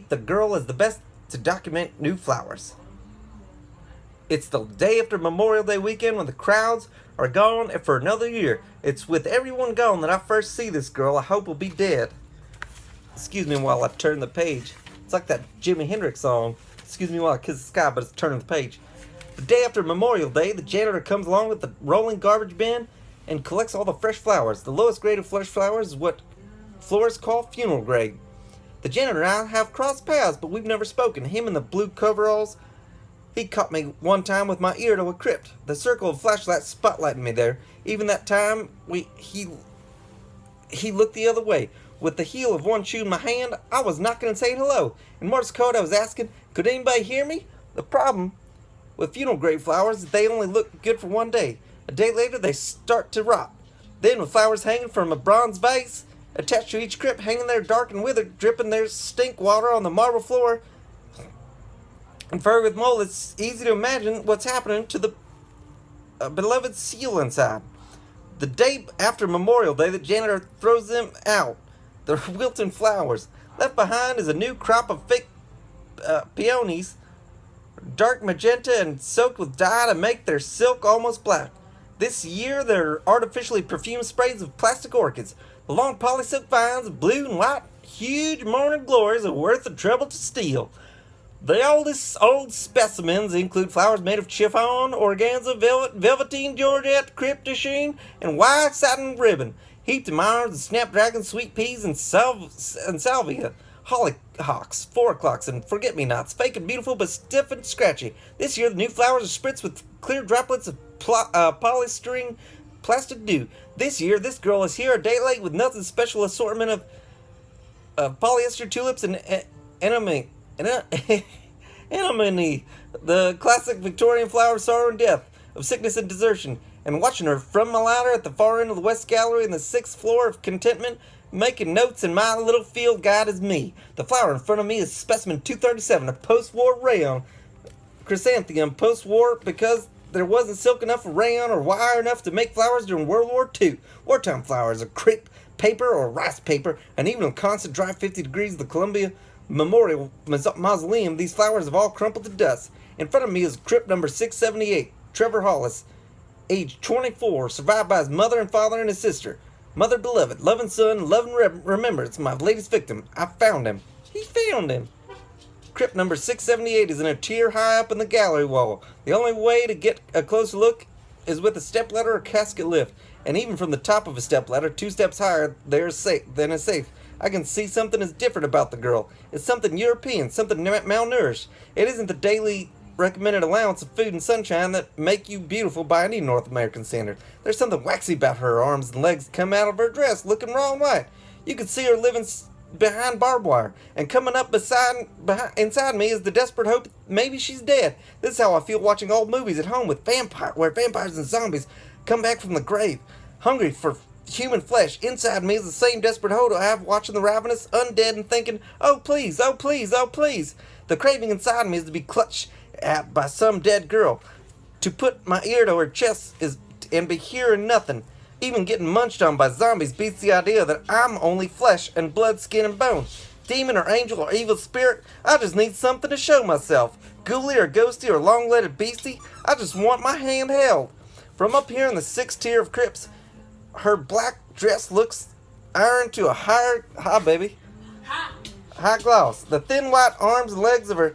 the girl is the best to document new flowers. It's the day after Memorial Day weekend when the crowds are gone and for another year. It's with everyone gone that I first see this girl I hope will be dead. Excuse me while I turn the page. It's like that Jimi Hendrix song. Excuse me while I kiss the sky, but it's turning the page. The day after Memorial Day, the janitor comes along with the rolling garbage bin and collects all the fresh flowers. The lowest grade of fresh flowers is what florists call funeral grade. The janitor and I have crossed paths, but we've never spoken. Him in the blue coveralls, he caught me one time with my ear to a crypt. The circle of flashlights spotlighting me there. Even that time, he looked the other way. With the heel of one shoe in my hand, I was knocking and saying hello. In Morse code, I was asking, could anybody hear me? The problem with funeral grade flowers is they only look good for one day. A day later, they start to rot. Then, with flowers hanging from a bronze vase attached to each crypt, hanging there dark and withered, dripping their stink water on the marble floor, and furry with mold, it's easy to imagine what's happening to the beloved seal inside. The day after Memorial Day, the janitor throws them out. The wilting flowers. Left behind is a new crop of fake peonies, dark magenta and soaked with dye to make their silk almost black. This year, they're artificially perfumed sprays of plastic orchids. The long polysilk vines, blue and white, huge morning glories are worth the trouble to steal. The oldest old specimens include flowers made of chiffon, organza, velvet, velveteen, georgette, cryptosheen, and white satin ribbon. Heaped in irons and snapdragons, sweet peas, and salvia, hollyhocks, 4 o'clocks, and forget-me-nots, fake and beautiful but stiff and scratchy. This year, the new flowers are spritzed with clear droplets of polystyrene plastic dew. This year, this girl is here a day late with nothing special assortment of polyester tulips and anemone, the classic Victorian flower of sorrow and death, of sickness and desertion. And watching her from my ladder at the far end of the West Gallery in the 6th floor of contentment, making notes in my little field guide is me. The flower in front of me is specimen 237, a post-war rayon chrysanthemum, post-war because there wasn't silk enough or rayon or wire enough to make flowers during World War II. Wartime flowers are crepe paper or rice paper, and even in constant dry 50 degrees of the Columbia Memorial Mausoleum, these flowers have all crumpled to dust. In front of me is crypt number 678, Trevor Hollis, age 24, survived by his mother and father and his sister. Mother beloved, loving son, loving remembrance, my latest victim. I found him. He found him. Crypt number 678 is in a tier high up in the gallery wall. The only way to get a closer look is with a stepladder or casket lift. And even from the top of a stepladder, 2 steps higher, there's safe. I can see something is different about the girl. It's something European, something malnourished. It isn't the daily recommended allowance of food and sunshine that make you beautiful by any North American standard. There's something waxy about her arms and legs come out of her dress looking raw and white. You can see her living behind barbed wire, and coming up inside me is the desperate hope maybe she's dead. This is how I feel watching old movies at home with where vampires and zombies come back from the grave, hungry for human flesh. Inside me is the same desperate hope I have watching the ravenous undead and thinking, oh please, oh please, oh please. The craving inside me is to be clutched at by some dead girl, to put my ear to her chest and be hearing nothing. Even getting munched on by zombies beats the idea that I'm only flesh and blood, skin and bone. Demon or angel or evil spirit, I just need something to show myself. Ghouly or ghosty or long-legged beastie, I just want my hand held. From up here in the 6th tier of crypts, her black dress looks iron to a high gloss. The thin white arms and legs of her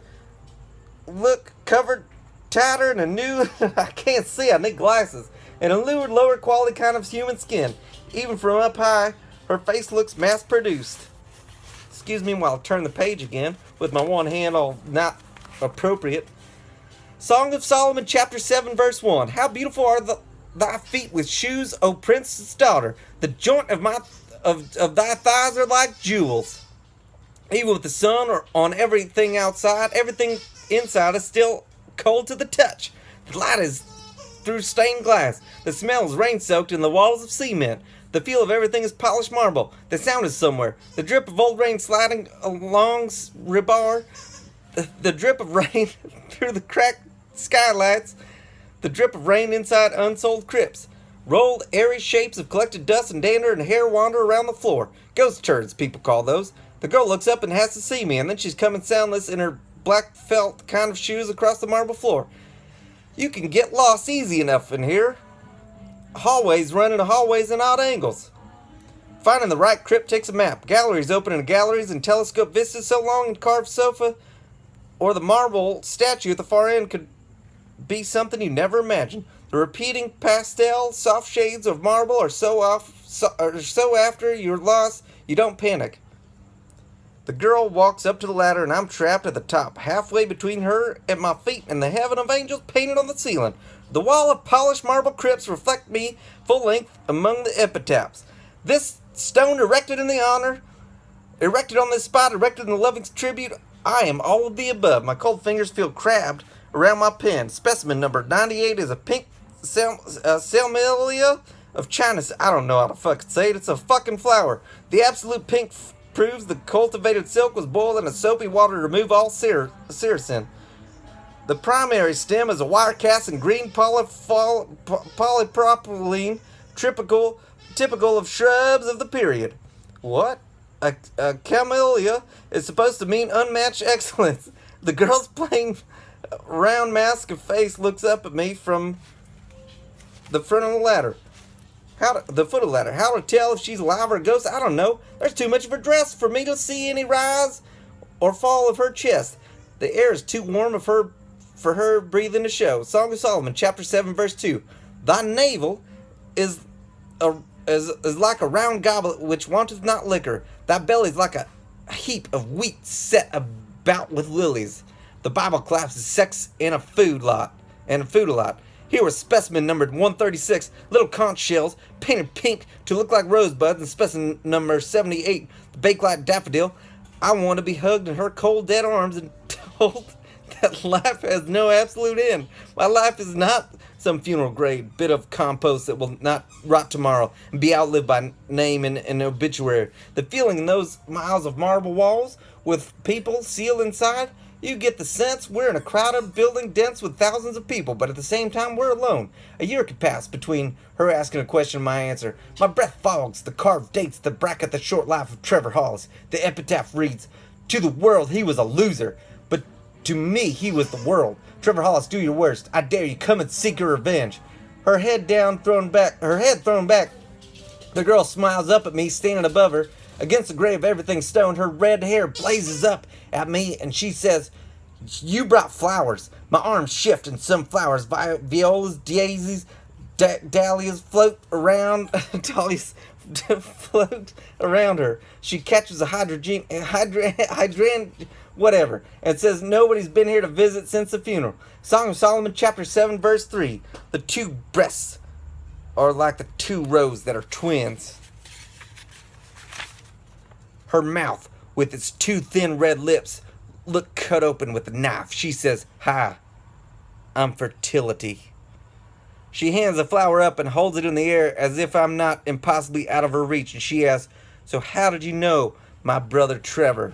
look covered tighter in a new, I can't see, I need glasses, and a newer, lower quality kind of human skin. Even from up high, her face looks mass-produced. Excuse me while I turn the page again, with my one hand all not appropriate. Song of Solomon, chapter 7, verse 1. How beautiful are thy feet with shoes, O princess daughter. The joint of thy thighs are like jewels. Even with the sun or on everything outside, everything inside is still cold to the touch. The light is through stained glass. The smell is rain-soaked in the walls of cement. The feel of everything is polished marble. The sound is somewhere. The drip of old rain sliding along rebar. The drip of rain through the cracked skylights. The drip of rain inside unsold crypts. Rolled, airy shapes of collected dust and dander and hair wander around the floor. Ghost turds, people call those. The girl looks up and has to see me, and then she's coming soundless in her black felt kind of shoes across the marble floor. You can get lost easy enough in here. Hallways run into hallways and odd angles. Finding the right crypt takes a map. Galleries open into galleries and telescope vistas so long and carved sofa or the marble statue at the far end could be something you never imagined. The repeating pastel, soft shades of marble are so after you're lost, you don't panic. The girl walks up to the ladder and I'm trapped at the top, halfway between her and my feet and the heaven of angels painted on the ceiling. The wall of polished marble crypts reflect me full length among the epitaphs. This stone erected on this spot, erected in the loving tribute, I am all of the above. My cold fingers feel crabbed around my pen. Specimen number 98 is a pink Salmelia of China. I don't know how to fucking say it. It's a fucking flower. The absolute pink proves the cultivated silk was boiled in a soapy water to remove all sericin. The primary stem is a wire cast in green polypropylene, typical of shrubs of the period. What? A camellia is supposed to mean unmatched excellence. The girl's plain round mask of face looks up at me from the front of the ladder. The foot of the ladder. How to tell if she's alive or a ghost? I don't know. There's too much of her dress for me to see any rise or fall of her chest. The air is too warm for her breathing to show. Song of Solomon, chapter 7, verse 2. Thy navel is like a round goblet which wanteth not liquor. Thy belly is like a heap of wheat set about with lilies. The Bible collapses sex and a food a lot. Here was specimen numbered 136, little conch shells, painted pink to look like rosebuds, and specimen number 78, the baked-like daffodil. I want to be hugged in her cold, dead arms and told that life has no absolute end. My life is not some funeral-grade bit of compost that will not rot tomorrow and be outlived by name in an obituary. The feeling in those miles of marble walls with people sealed inside, you get the sense we're in a crowded building dense with thousands of people, but at the same time we're alone. A year could pass between her asking a question and my answer. My breath fogs the carved dates that bracket the short life of Trevor Hollis. The epitaph reads, "To the world he was a loser, but to me he was the world. Trevor Hollis, do your worst. I dare you, come and seek your revenge." Her head thrown back. The girl smiles up at me, standing above her. Against the gray of everything stone, her red hair blazes up at me, and she says, "You brought flowers." My arms shift, and some flowers, violas, daisies, dahlias, float around her. She catches a hydrant, whatever, and says nobody's been here to visit since the funeral. Song of Solomon, chapter 7, verse 3. The two breasts are like the two rows that are twins. Her mouth, with its two thin red lips, look cut open with a knife. She says, "Hi, I'm fertility." She hands the flower up and holds it in the air as if I'm not impossibly out of her reach, and she asks, "So how did you know my brother Trevor?"